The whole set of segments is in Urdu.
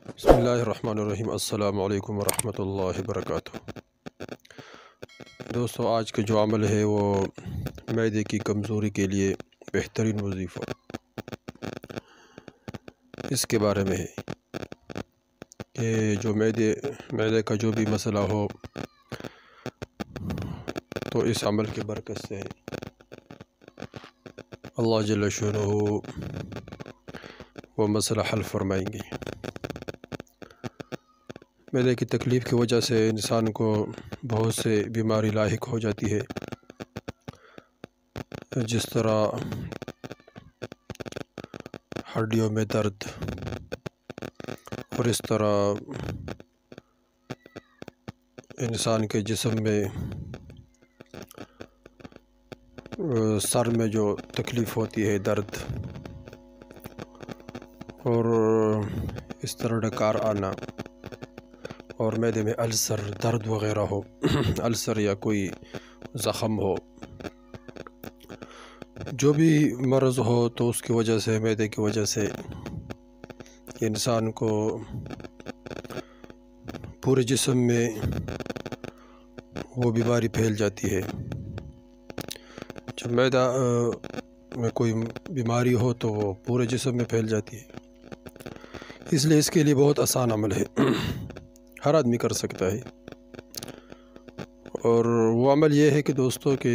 بسم اللہ الرحمن الرحیم۔ السلام علیکم ورحمۃ اللہ وبرکاتہ۔ دوستو، آج کا جو عمل ہے وہ معدے کی کمزوری کے لیے بہترین وظیفہ اس کے بارے میں ہے کہ جو معدے کا جو بھی مسئلہ ہو تو اس عمل کی برکت سے اللہ جل شانہ وہ مسئلہ حل فرمائیں گے۔ معدے کی تکلیف کی وجہ سے انسان کو بہت سے بیماری لاحق ہو جاتی ہے، جس طرح ہڈیوں میں درد، اور اس طرح انسان کے جسم میں سر میں جو تکلیف ہوتی ہے، درد، اور اس طرح ڈکار آنا، اور معدے میں السر، درد وغیرہ ہو السر یا کوئی زخم ہو، جو بھی مرض ہو تو اس کی وجہ سے، معدے کی وجہ سے انسان کو پورے جسم میں وہ بیماری پھیل جاتی ہے۔ جب معدہ میں کوئی بیماری ہو تو وہ پورے جسم میں پھیل جاتی ہے، اس لیے اس کے لیے بہت آسان عمل ہے، ہر آدمی کر سکتا ہے۔ اور وہ عمل یہ ہے کہ دوستو کہ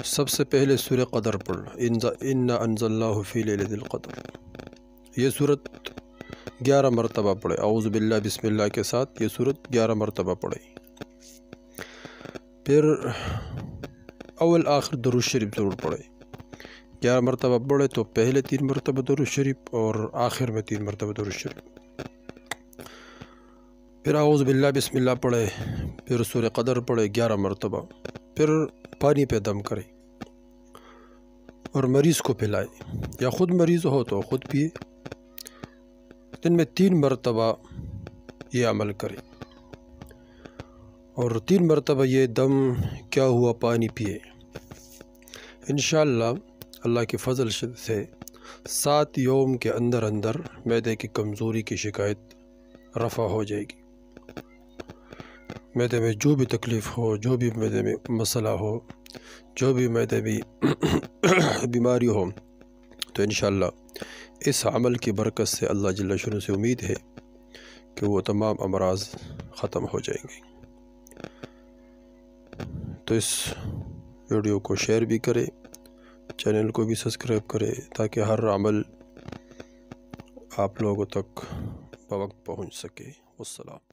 سب سے پہلے سورہ قدر پڑھنا، اِنَّا أَنزَلْنَاهُ فِي لَيْلَةِ الْقَدْرِ۔ یہ سورت 11 مرتبہ پڑھے، اعوذ باللہ بسم اللہ کے ساتھ یہ سورت 11 مرتبہ پڑھے۔ پھر اول آخر درود شریف ضرور پڑھے۔ 11 مرتبہ پڑھے تو پہلے 3 مرتبہ درود شریف اور آخر میں 3 مرتبہ درود شریف۔ پھر اعوذ باللہ بسم اللہ پڑھے، پھر سورہ قدر پڑھے 11 مرتبہ، پھر پانی پہ دم کرے اور مریض کو پلائے، یا خود مریض ہو تو خود پیے۔ دن میں 3 مرتبہ یہ عمل کرے، اور 3 مرتبہ یہ دم کیا ہوا پانی پیے۔ انشاءاللہ اللہ کے فضل سے 7 یوم کے اندر اندر معدے کی کمزوری کی شکایت رفع ہو جائے گی۔ معدے میں جو بھی تکلیف ہو، جو بھی معدے میں مسئلہ ہو، جو بھی معدے میں بیماری ہو، تو انشاءاللہ اس عمل کی برکت سے اللہ جل شانہ سے امید ہے کہ وہ تمام امراض ختم ہو جائیں گے۔ تو اس ویڈیو کو شیئر بھی کرے، چینل کو بھی سبسکرائب کرے، تاکہ ہر عمل آپ لوگوں تک بوقت پہنچ سکے۔ والسلام۔